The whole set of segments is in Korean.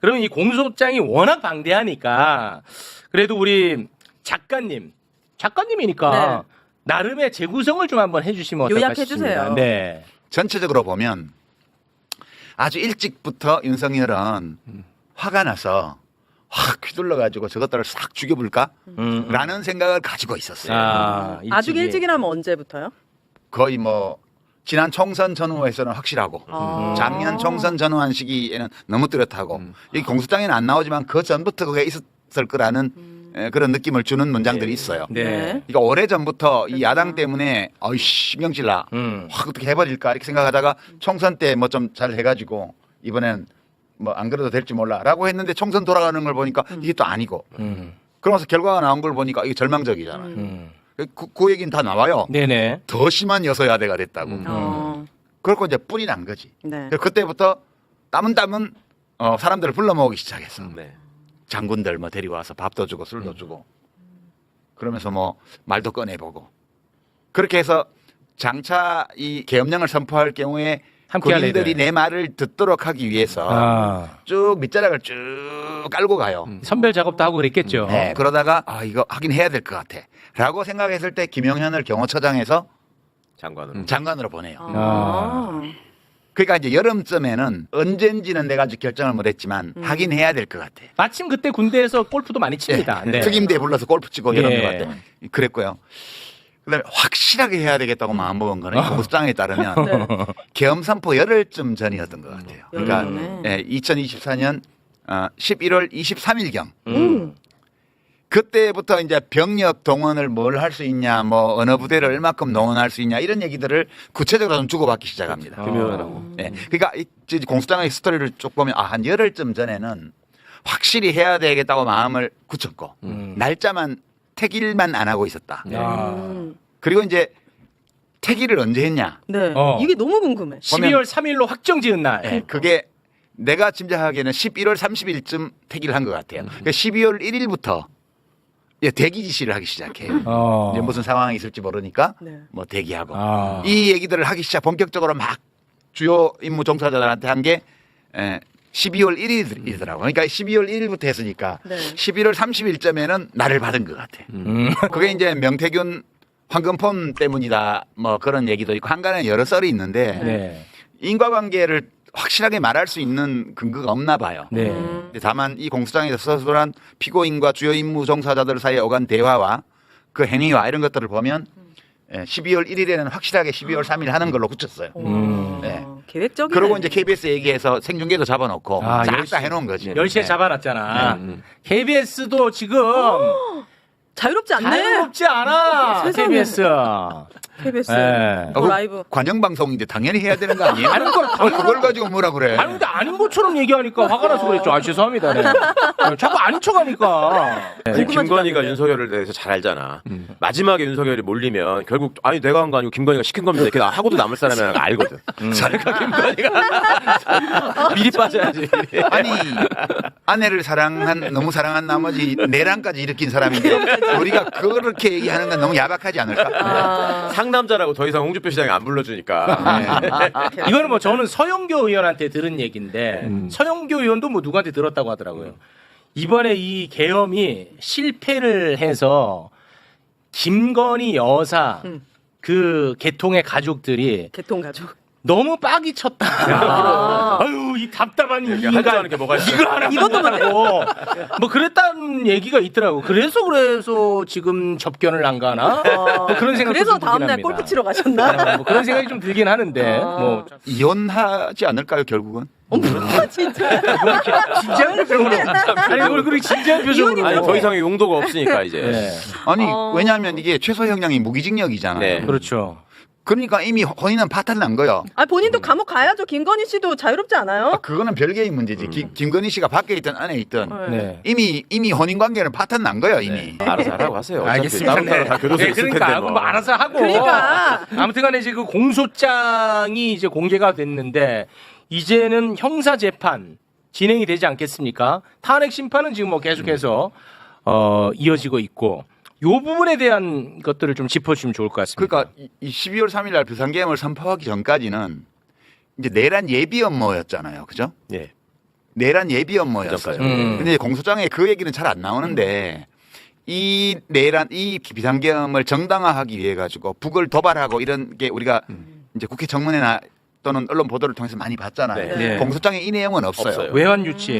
그러면 이 공소장이 워낙 방대하니까 그래도 우리 작가님이니까 네. 나름의 재구성을 좀 한번 해주시면 어떨까 요약해 싶습니다. 주세요. 네. 전체적으로 보면 아주 일찍부터 윤석열은 화가 나서 확 휘둘러가지고 저것들을 싹 죽여볼까? 라는 생각을 가지고 있었어요. 아주 일찍이라면 언제부터요? 거의 뭐 지난 총선 전후에서는 확실하고 작년 총선 전후한 시기에는 너무 뚜렷하고 이 공소장에는 안 나오지만 그 전부터 그게 있었을 거라는 그런 느낌을 주는 문장들이 있어요. 네. 그러니까 오래전부터 이 야당 때문에 어이씨 신경질나 확 어떻게 해버릴까 이렇게 생각하다가 총선 때 뭐 좀 잘 해가지고 이번엔 뭐 안 그래도 될지 몰라라고 했는데 총선 돌아가는 걸 보니까 이게 또 아니고 그러면서 결과가 나온 걸 보니까 이게 절망적이잖아요. 그 얘기는 다 나와요. 네네. 더 심한 여소야대가 됐다고. 그렇고 이제 뿔이 난 거지. 네. 그때부터 땀은 사람들을 불러 모으기 시작했어. 네. 장군들 뭐 데리고 와서 밥도 주고 술도 주고 그러면서 뭐 말도 꺼내보고 그렇게 해서 장차 이 계엄령을 선포할 경우에 함께 할 군인들이 애들. 내 말을 듣도록 하기 위해서 쭉 밑자락을 쭉 깔고 가요. 선별 작업도 하고 그랬겠죠. 네, 그러다가 이거 하긴 해야 될 것 같아 라고 생각했을 때 김용현을 경호처장에서 장관으로 보내요. 그러니까 이제 여름쯤에는 언젠지는 내가 아직 결정을 못했지만 하긴 해야 될 것 같아. 마침 그때 군대에서 골프도 많이 칩니다. 네. 특임대에 불러서 골프 치고 예. 여름에 갔대. 그랬고요. 그다음에 확실하게 해야 되겠다고 마음먹은 거는 공소장에 따르면 계엄 선포 열흘쯤 전이었던 것 같아요. 그러니까 2024년 11월 23일경. 그때부터 이제 병력 동원을 뭘 할 수 있냐, 뭐 어느 부대를 얼마큼 동원할 수 있냐 이런 얘기들을 구체적으로 좀 주고받기 시작합니다. 규명하라고. 네. 그러니까 이 공소장의 스토리를 쭉 보면 한 열흘쯤 전에는 확실히 해야 되겠다고 마음을 굳혔고 날짜만 택일만 안 하고 있었다. 그리고 이제 택일을 언제 했냐? 네. 이게 너무 궁금해. 12월 3일로 확정 지은 날. 네. 그게 내가 짐작하기에는 11월 30일쯤 택일을 한 것 같아요. 그러니까 12월 1일부터 대기 지시를 하기 시작해요. 이제 무슨 상황이 있을지 모르니까 뭐 대기하고 이 얘기들을 하기 시작 본격적으로 막 주요 임무 종사자들한테 한 게 12월 1일이더라고요. 그러니까 12월 1일부터 했으니까 11월 30일쯤에는 나를 받은 것 같아. 그게 이제 명태균 황금폰 때문이다 뭐 그런 얘기도 있고 한간에 여러 썰이 있는데 인과관계를 확실하게 말할 수 있는 근거가 없나 봐요. 다만 이 공소장에서 서술한 피고인과 주요 임무 종사자들 사이에 오간 대화와 그 행위와 이런 것들을 보면 12월 1일에는 확실하게 12월 3일 하는 걸로 굳혔어요. 네. 계획적이네. 그리고 이제 KBS 얘기해서 생중계도 잡아놓고 싹 다 해놓은 거지. 10시에 잡아놨잖아. KBS도 지금 자유롭지 않네. 자유롭지 않아. 세상에. KBS. KBS 네. 라이브. 관영방송인데 당연히 해야 되는 거 아니에요? 아닌 걸 그걸 가지고 뭐라 그래. 아니 근데 아닌 것처럼 얘기하니까 화가 나서 그랬죠. 죄송합니다. 네. 자꾸 아닌 척하니까. 아니, 김건희가 윤석열을 대해서 잘 알잖아. 마지막에 윤석열이 몰리면 결국 아니 내가 한 거 아니고 김건희가 시킨 겁니다. 이렇게 하고도 남을 사람이라는 걸 알거든. 잘가 김건희가 미리 빠져야지. 아니 아내를 너무 사랑한 나머지 내란까지 일으킨 사람인데 우리가 그렇게 얘기하는 건 너무 야박하지 않을까? 상남자라고 더 이상 홍준표 시장이 안 불러주니까. 이거는 뭐 저는 서영교 의원한테 들은 얘기인데 서영교 의원도 뭐 누구한테 들었다고 하더라고요. 이번에 이 계엄이 실패를 해서 김건희 여사 그 개통의 가족들이 개통 가족. 너무 빡이 쳤다. 아유 이 답답한 이 할 줄 아는 게 뭐가 있어. 이거 하나 이것도 못하고 뭐 그랬다는 얘기가 있더라고. 그래서 지금 접견을 안 가나? 뭐 그런 생각도 그래서 좀 들긴 다음날 합니다. 골프 치러 가셨나? 뭐 그런 생각이 좀 들긴 하는데 뭐 이혼하지 않을까요 결국은? 진짜. 진지한 표정으로 아니 이걸 그렇게 진지한 표정으로 아니 더 이상의 용도가 없으니까 이제. 네. 아니 왜냐하면 이게 최소 형량이 무기징역이잖아요. 네. 그렇죠. 그러니까 이미 혼인은 파탄 난 거예요. 본인도 감옥 가야죠. 김건희 씨도 자유롭지 않아요? 그거는 별개의 문제지. 김건희 씨가 밖에 있든 안에 있든 네. 이미 혼인 관계는 파탄 난 거예요 이미. 알아서 하라고 하세요. 어차피 알겠습니다. 다른 나라 다 교도소 네, 있을 그러니까 텐데 뭐. 뭐 알아서 하고. 그러니까. 아무튼간에 이제 그 공소장이 이제 공개가 됐는데 이제는 형사 재판 진행이 되지 않겠습니까? 탄핵 심판은 지금 뭐 계속해서 이어지고 있고. 요 부분에 대한 것들을 좀 짚어주시면 좋을 것 같습니다. 그러니까 이 12월 3일 날 비상계엄을 선포하기 전까지는 이제 내란 예비 업무였잖아요, 그죠? 예. 내란 예비 업무였어요. 근데 공소장에 그 얘기는 잘 안 나오는데 이 내란 이 비상계엄을 정당화하기 위해 가지고 북을 도발하고 이런 게 우리가 이제 국회 정문회나 또는 언론 보도를 통해서 많이 봤잖아요. 네. 공소장에 이 내용은 없어요. 없어요. 외환 유치.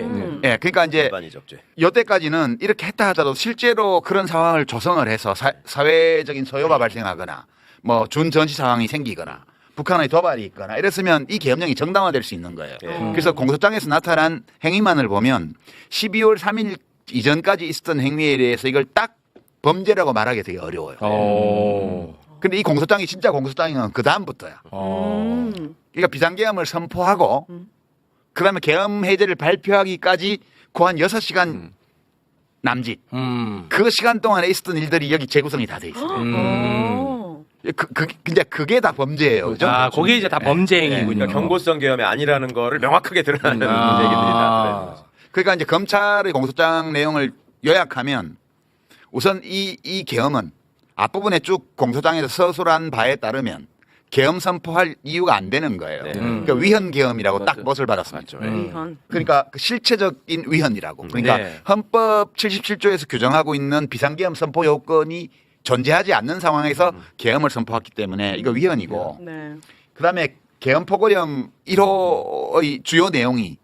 예, 그러니까 이제 일반이 적재. 여태까지는 이렇게 했다 하더라도 실제로 그런 상황을 조성을 해서 사회적인 소요가 발생하거나 뭐 준전시 상황이 생기거나 북한의 도발이 있거나 이랬으면 이 계엄령이 정당화될 수 있는 거예요. 그래서 공소장에서 나타난 행위만을 보면 12월 3일 이전까지 있었던 행위에 대해서 이걸 딱 범죄라고 말하기 되게 어려워요. 근데 이 공소장이 진짜 공소장이면 그 다음부터야. 그러니까 비상계엄을 선포하고 그다음에 계엄 해제를 발표하기까지 그 한 6시간 남짓. 그 시간 동안에 있었던 일들이 여기 재구성이 다 돼 있어요. 근데 그게 다 범죄예요. 그죠? 아, 그게 이제 다 범죄 행위군요. 그러니까 경고성 계엄이 아니라는 거를 명확하게 드러나는 얘기들이 다. 그러니까 이제 검찰의 공소장 내용을 요약하면 우선 이 계엄은 앞부분에 쭉 공소장에서 서술한 바에 따르면 계엄 선포할 이유가 안 되는 거예요. 그러니까 위헌 계엄이라고 딱 못을 받았습니다. 그러니까 그 실체적인 위헌이라고. 그러니까 네. 헌법 77조에서 규정하고 있는 비상계엄 선포 요건이 존재하지 않는 상황에서 계엄을 선포했기 때문에 이거 위헌이고. 네. 그다음에 계엄 포고령 1호의 주요 내용이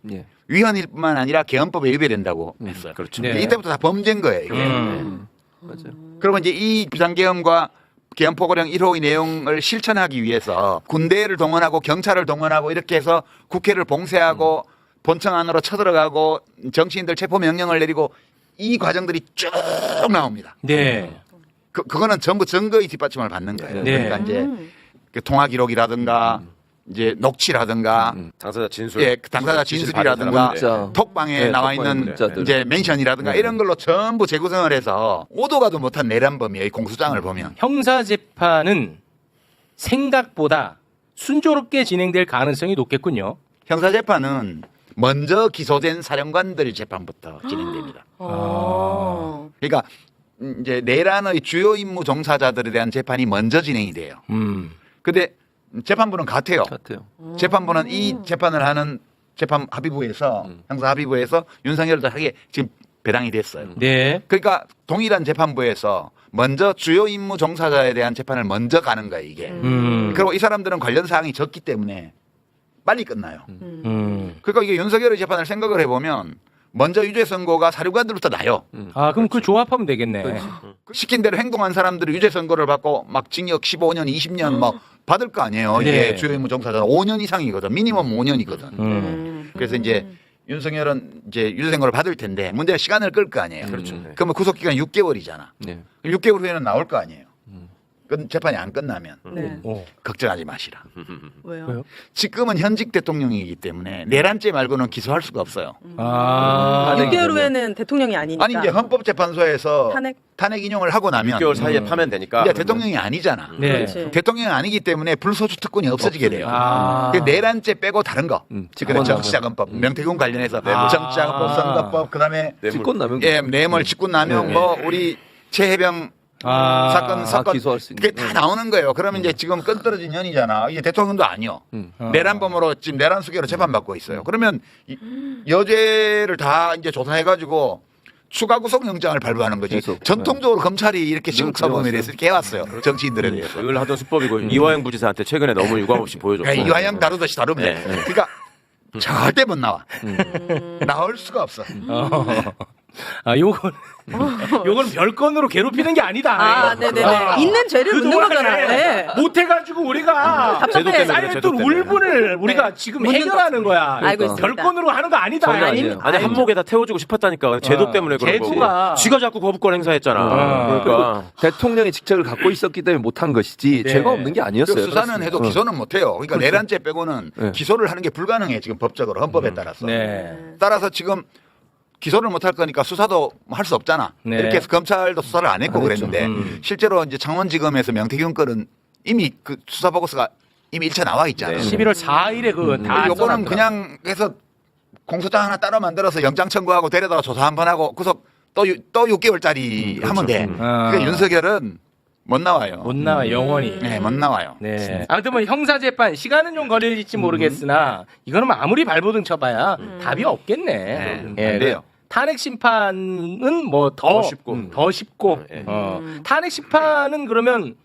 위헌일 뿐만 아니라 계엄법에 위배된다고 했어요. 그렇죠. 네. 이때부터 다 범죄인 거예요. 이게. 맞아요. 그러면 이제 이 비상계엄과 계엄포고령 1호의 내용을 실천하기 위해서 군대를 동원하고 경찰을 동원하고 이렇게 해서 국회를 봉쇄하고 본청 안으로 쳐들어가고 정치인들 체포 명령을 내리고 이 과정들이 쭉 나옵니다. 네. 그거는 전부 증거의 뒷받침을 받는 거예요. 네. 그러니까 이제 그 통화 기록이라든가 이제 녹취라든가 당사자 진술, 예, 당사자 진술이라든가 문자. 톡방에 네, 나와 톡방에 있는 문자들. 이제 멘션이라든가 이런 걸로 전부 재구성을 해서 오도 가도 못한 내란범이에요. 이 공소장을 보면. 형사 재판은 생각보다 순조롭게 진행될 가능성이 높겠군요. 형사재판은 먼저 기소된 사령관들 재판부터 진행됩니다. 그러니까 이제 내란의 주요 임무 종사자들에 대한 재판이 먼저 진행이 돼요. 근데 재판부는 같아요. 재판부는 이 재판을 하는 재판 합의부에서 형사 합의부에서 윤석열도 하게 지금 배당이 됐어요. 네. 그러니까 동일한 재판부에서 먼저 주요 임무 종사자에 대한 재판을 먼저 가는 거예요, 이게. 그리고 이 사람들은 관련 사항이 적기 때문에 빨리 끝나요. 그러니까 이게 윤석열의 재판을 생각을 해보면 먼저 유죄 선고가 사령관들부터 나요. 아, 그럼 그 조합하면 되겠네. 시킨 대로 행동한 사람들이 유죄 선고를 받고 막 징역 15년, 20년 뭐 받을 거 아니에요. 이게 네. 주요 임무 종사자는 5년 이상이거든. 미니멈 5년이거든. 그래서 이제 윤석열은 이제 유죄 선고를 받을 텐데 문제는 시간을 끌 거 아니에요. 그렇죠. 그러면 구속 기간 6개월이잖아. 네. 6개월 후에는 나올 거 아니에요. 재판이 안 끝나면 네. 걱정하지 마시라. 왜요? 지금은 현직 대통령이기 때문에 내란죄 말고는 기소할 수가 없어요. 아, 6개월 후에는 대통령이 아니니까. 아니 이제 헌법재판소에서 탄핵 인용을 하고 나면 6개월 사이에 파면 되니까. 이제 대통령이 아니잖아. 네. 그렇지. 대통령이 아니기 때문에 불소추 특권이 없어지게 돼요. 아. 그 내란죄 빼고 다른 거. 직권 정치자금법, 명태균 관련해서 정치자금법, 선거법, 그다음에 직권남용. 예, 뇌물, 직권남용, 뭐 우리 최해병 사건 기소할 수 있는. 그게 다 나오는 거예요. 그러면 이제 지금 끈떨어진 년이잖아. 이게 대통령도 아니요. 내란범으로 지금 내란 수개로 재판받고 있어요. 그러면 여죄를 다 이제 조사해가지고 추가 구속 영장을 발부하는 거지. 계속. 전통적으로 검찰이 이렇게 시국사범에 대해서 이렇게 해왔어요. 정치인들에 대해서. 늘 하던 수법이고 이화영 부지사한테 최근에 너무 유감없이 보여줬고. 이화영 다루듯이 다루면 돼. 그러니까 절대 못 나와. 나올 수가 없어. 아, 요건 별건으로 괴롭히는 게 아니다. 아, 네네네. 있는 죄를 묻는 거잖아요. 네. 못해가지고 우리가 제도 때문에 쌓였던 울분을 우리가 지금 묻는 해결하는 거야. 알고 있습니다. 별건으로 하는 거 아니다. 전혀 아니에요. 아니 한목에다 태워주고 싶었다니까 제도 때문에 그런 거고. 제도가. 쥐가 자꾸 거부권 행사했잖아. 그러니까 대통령의 직책을 갖고 있었기 때문에 못한 것이지 네. 죄가 없는 게 아니었어요. 수사는 해도 기소는 못해요. 그러니까 내란죄 빼고는 네. 기소를 하는 게 불가능해. 지금 법적으로 헌법에 따라서. 네. 따라서 지금 기소를 못할 거니까 수사도 할 수 없잖아. 네. 이렇게 해서 검찰도 수사를 안 했고 안 했죠. 그랬는데 실제로 이제 창원지검에서 명태균 건은 이미 그 수사 보고서가 이미 1차 나와 있잖아. 11월 4일에 그거 다 요거는 써놨더라. 그냥 해서 공소장 하나 따로 만들어서 영장 청구하고 데려다가 조사 한 번 하고 구속 또 6개월짜리 하면 돼. 그러니까 윤석열은 못 나와요. 못 나와 영원히. 네, 못 나와요. 네. 아무튼 뭐 형사 재판 시간은 좀 걸릴지 모르겠으나 이거는 뭐 아무리 발버둥 쳐봐야 답이 없겠네. 네, 안 돼요. 탄핵 심판은 뭐 더 쉽고 더 쉽고 탄핵 심판은 그러면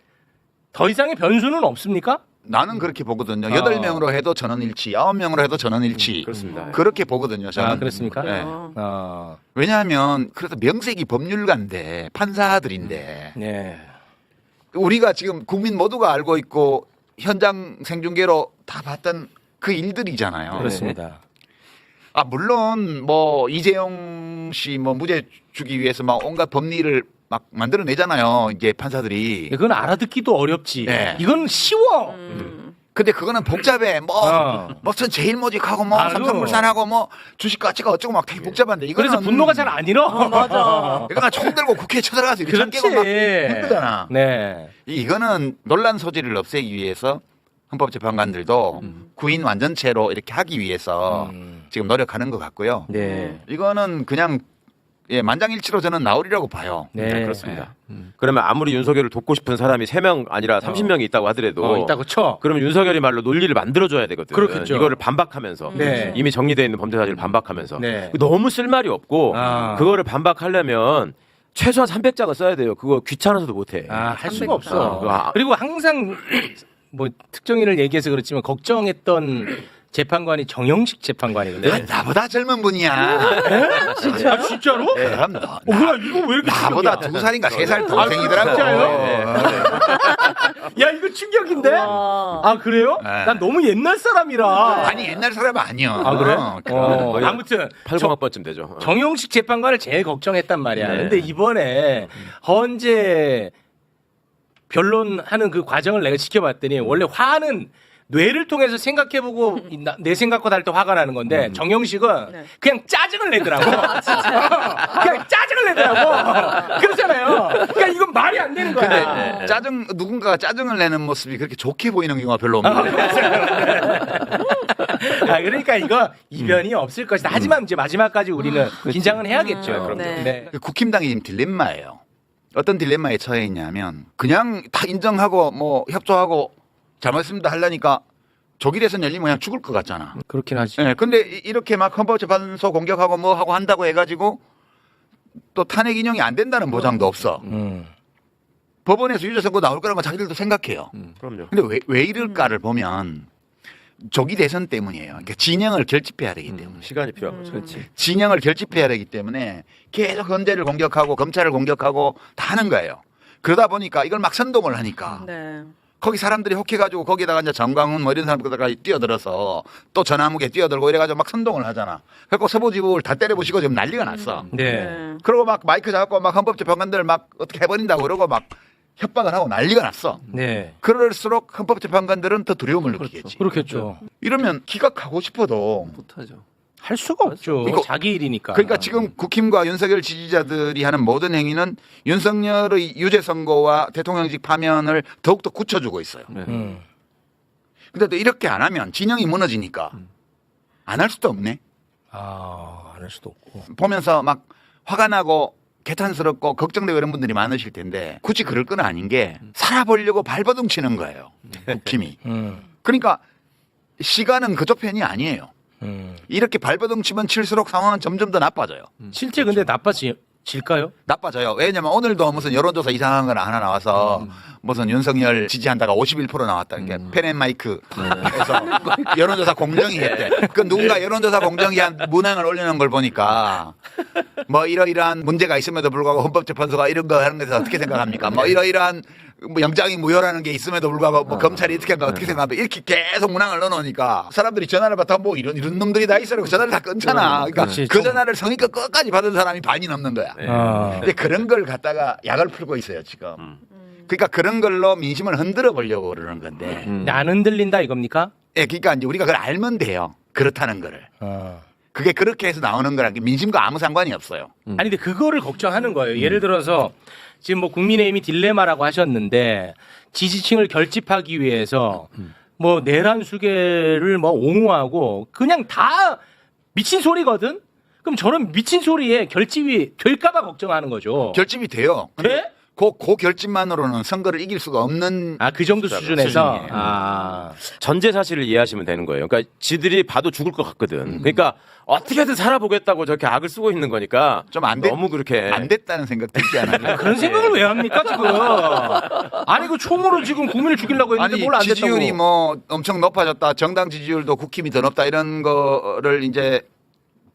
더 이상의 변수는 없습니까? 나는 그렇게 보거든요. 8명으로 해도 전원일치, 9명으로 해도 전원일치. 그렇습니다. 그렇게 보거든요. 저는. 아 그렇습니까? 네. 왜냐하면 그래서 명색이 법률가인데 판사들인데 네. 우리가 지금 국민 모두가 알고 있고 현장 생중계로 다 봤던 그 일들이잖아요. 그렇습니다. 아 물론 뭐 이재용 씨 뭐 무죄 주기 위해서 막 온갖 법리를 막 만들어내잖아요. 이제 판사들이. 그건 알아듣기도 어렵지. 네. 이건 쉬워. 근데 그거는 복잡해. 무슨 제일모직하고 뭐 아, 삼성물산하고 뭐 주식 가치가 어쩌고 막 되게 복잡한데 이거는 그래서 분노가 잘 안 일어. 맞아. 이거는 총 들고 국회에 쳐들어가서 이렇게 그렇지. 깨고 막 힘들잖아. 네. 이거는 논란 소지를 없애기 위해서 헌법재판관들도 구인 완전체로 이렇게 하기 위해서 지금 노력하는 것 같고요. 네. 이거는 그냥 만장일치로 저는 나오리라고 봐요. 네. 그렇습니다. 그러면 아무리 윤석열을 돕고 싶은 사람이 3명 아니라 30명이 있다고 하더라도 있다고 쳐. 그러면 윤석열이 말로 논리를 만들어줘야 되거든. 그렇겠죠. 이거를 반박하면서 네. 이미 정리되어 있는 범죄 사실을 반박하면서 네. 너무 쓸 말이 없고 아. 그거를 반박하려면 최소한 300장은 써야 돼요. 그거 귀찮아서도 못해. 할 수가 없어. 아. 그리고 항상 뭐 특정인을 얘기해서 그렇지만 걱정했던 재판관이 정영식 재판관이거든요. 나보다 젊은 분이야. 아, 진짜로? 그럼 뭐야 이거 왜 이렇게 나보다 충격이야? 2살인가 3살 동생이더라고. 야 이거 충격인데? 와. 아 그래요? 네. 난 너무 옛날 사람이라. 아니 옛날 사람 아니야. 아 그래? 거의 아무튼 80학번쯤 되죠. 정영식 재판관을 제일 걱정했단 말이야. 네. 근데 이번에 헌재 변론하는 그 과정을 내가 지켜봤더니 원래 화는 뇌를 통해서 생각해보고 내 생각과 다를 때 화가 나는 건데 정영식은 네. 그냥 짜증을 내더라고. 그냥 짜증을 내더라고. 그렇잖아요. 그러니까 이건 말이 안 되는 거야. 근데 누군가가 짜증을 내는 모습이 그렇게 좋게 보이는 경우가 별로 없는데. 아, 그러니까 이거 이변이 없을 것이다. 하지만 이제 마지막까지 우리는 긴장은 해야겠죠. 그럼요. 네. 네. 국힘당이 지금 딜레마예요. 어떤 딜레마에 처해 있냐면 그냥 다 인정하고 뭐 협조하고 잘못했습니다 하려니까 조기 대선 열리면 그냥 죽을 것 같잖아. 그렇긴 하지. 네, 근데 이렇게 막 헌법재판소 공격하고 뭐 하고 한다고 해가지고 또 탄핵 인용이 안 된다는 보장도 없어. 법원에서 유죄 선고 나올 거라는 거 자기들도 생각해요. 그럼요. 근데 왜 이럴까를 보면 조기 대선 때문이에요. 그러니까 진영을 결집해야 되기 때문에. 시간이 필요한 거죠. 그렇지. 진영을 결집해야 되기 때문에 계속 헌재를 공격하고 검찰을 공격하고 다 하는 거예요. 그러다 보니까 이걸 막 선동을 하니까 네. 거기 사람들이 혹해가지고 거기다가 이제 정광훈 뭐 이런 사람들까지 뛰어들어서 또 전화무게 뛰어들고 이래가지고 막 선동을 하잖아. 그래서 서부지법을 다 때려부시고 지금 난리가 났어. 네. 그리고 막 마이크 잡고 막 헌법재판관들 막 어떻게 해버린다고 그러고 막 협박을 하고 난리가 났어. 네. 그럴수록 헌법재판관들은 더 두려움을 느끼겠지. 그렇겠죠. 이러면 기각하고 싶어도 못하죠. 할 수가 없죠. 이거- 자기 일이니까. 그러니까 지금 국힘과 윤석열 지지자들이 하는 모든 행위는 윤석열의 유죄 선고와 대통령직 파면을 더욱더 굳혀주고 있어요. 근데 또 이렇게 안 하면 진영이 무너지니까 안 할 수도 없네. 안 할 수도 없고. 보면서 막 화가 나고 개탄스럽고 걱정되고 이런 분들이 많으실 텐데 굳이 그럴 건 아닌 게 살아보려고 발버둥 치는 거예요. 국힘이. 그러니까 시간은 그쪽 편이 아니에요. 이렇게 발버둥 치면 칠수록 상황은 점점 더 나빠져요. 실제 근데 나빠질까요? 나빠져요. 왜냐면 오늘도 무슨 여론조사 이상한 거 하나 나와서 무슨 윤석열 지지한다가 51% 나왔다. 그러니까 펜앤마이크에서 여론조사 공정위 했대. 그 누군가 여론조사 공정위한 문항을 올려놓은 걸 보니까 뭐 이러이러한 문제가 있음에도 불구하고 헌법재판소가 이런 거 하는 것에 어떻게 생각합니까? 뭐 이러이러한 뭐 영장이 무효라는 게 있음에도 불구하고 뭐 검찰이 어떻게 생각합니까? 이렇게 계속 문항을 넣어놓으니까 사람들이 전화를 받다 뭐 이런 놈들이 다 있어요. 전화를 다 끊잖아. 그러니까 그렇지, 그 전화를 성의껏 끝까지 받은 사람이 반이 넘는 거야. 근데 그런 걸 갖다가 약을 풀고 있어요 지금. 그러니까 그런 걸로 민심을 흔들어 보려고 그러는 건데. 안 흔들린다 이겁니까? 예, 그러니까 이제 우리가 그걸 알면 돼요. 그렇다는 거를. 그게 그렇게 해서 나오는 거랑 민심과 아무 상관이 없어요. 아니 근데 그거를 걱정하는 거예요. 예를 들어서 지금 뭐 국민의힘이 딜레마라고 하셨는데 지지층을 결집하기 위해서 뭐 내란 수계를 뭐 옹호하고 그냥 다 미친 소리거든. 그럼 저는 미친 소리에 결집이 될까봐 걱정하는 거죠. 결집이 돼요. 돼? 그 결집만으로는 선거를 이길 수가 없는 그 정도 수준에서. 수준이에요. 전제 사실을 이해하시면 되는 거예요. 그러니까 지들이 봐도 죽을 것 같거든. 그러니까 어떻게든 살아보겠다고 저렇게 악을 쓰고 있는 거니까 좀 너무 그렇게 안 됐다는 생각 들지 않아요? 그런 생각을 왜 합니까 지금? 아니 그 총으로 지금 국민을 죽이려고 했는데 아니 뭘 안 됐다고? 지지율이 뭐 엄청 높아졌다. 정당 지지율도 국힘이 더 높다 이런 거를 이제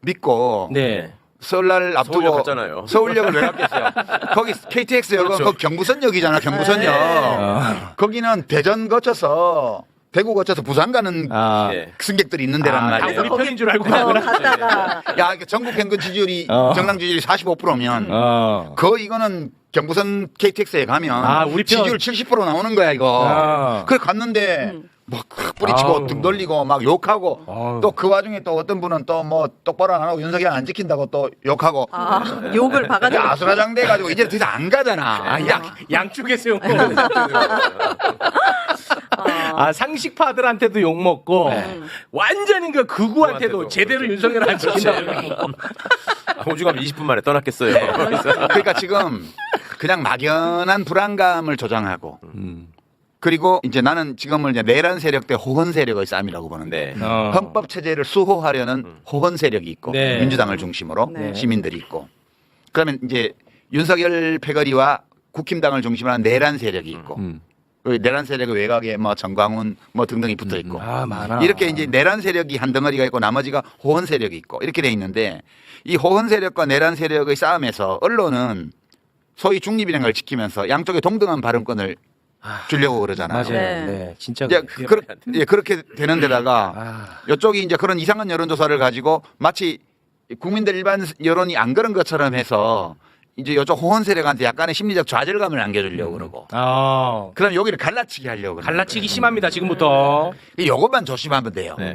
믿고 네. 설날 앞두고 서울역 갔잖아요. 서울역을 왜 갔겠어요? 거기 KTX역은 그렇죠. 거기 경부선역이잖아. 경부선역. 거기는 대전 거쳐서 대구 거쳐서 부산 가는 예. 승객들이 있는 데란 다 말이에요. 우리 편인 줄 알고 가구나. 갔다가 야, 이게 전국 평균 지지율이 정당 지지율이 45%면 이거는 경부선 KTX에 가면 우리 편. 지지율 70% 나오는 거야 이거. 그래 갔는데 막 뿌리치고 등 돌리고 막 욕하고 또 그 와중에 또 어떤 분은 또 뭐 똑바로 안 하고 윤석열 안 지킨다고 또 욕하고 욕을 박아주고 아수라장 돼가지고 이제 더 이상 안 가잖아. 양쪽에서 욕 먹는. 상식파들한테도 욕 먹고 완전히 그 극우한테도 제대로 윤석열 안 지킨다고. 오죽하면 20분 만에 떠났겠어요. 그러니까 지금 그냥 막연한 불안감을 조장하고 그리고 이제 나는 지금을 이제 내란 세력 대 호헌 세력의 싸움이라고 보는데 네. 헌법 체제를 수호하려는 호헌 세력이 있고 네. 민주당을 중심으로 네. 시민들이 있고 그러면 이제 윤석열 패거리와 국힘당을 중심으로 한 내란 세력이 있고 그 내란 세력의 외곽에 뭐 정광훈 뭐 등등이 붙어 있고 많아. 이렇게 이제 내란 세력이 한 덩어리가 있고 나머지가 호헌 세력이 있고 이렇게 돼 있는데 이 호헌 세력과 내란 세력의 싸움에서 언론은 소위 중립이라는 걸 지키면서 양쪽에 동등한 발언권을 주려고 그러잖아요. 맞아요. 네. 네. 진짜. 이제 그래요. 그렇게 되는 데다가 이쪽이 이제 그런 이상한 여론조사를 가지고 마치 국민들 일반 여론이 안 그런 것처럼 해서 이제 이쪽 호헌 세력한테 약간의 심리적 좌절감을 안겨주려고 그러고 그럼 여기를 갈라치기 하려고 그러는 갈라치기 심합니다 지금부터. 거예요. 이것만 조심하면 돼요. 네.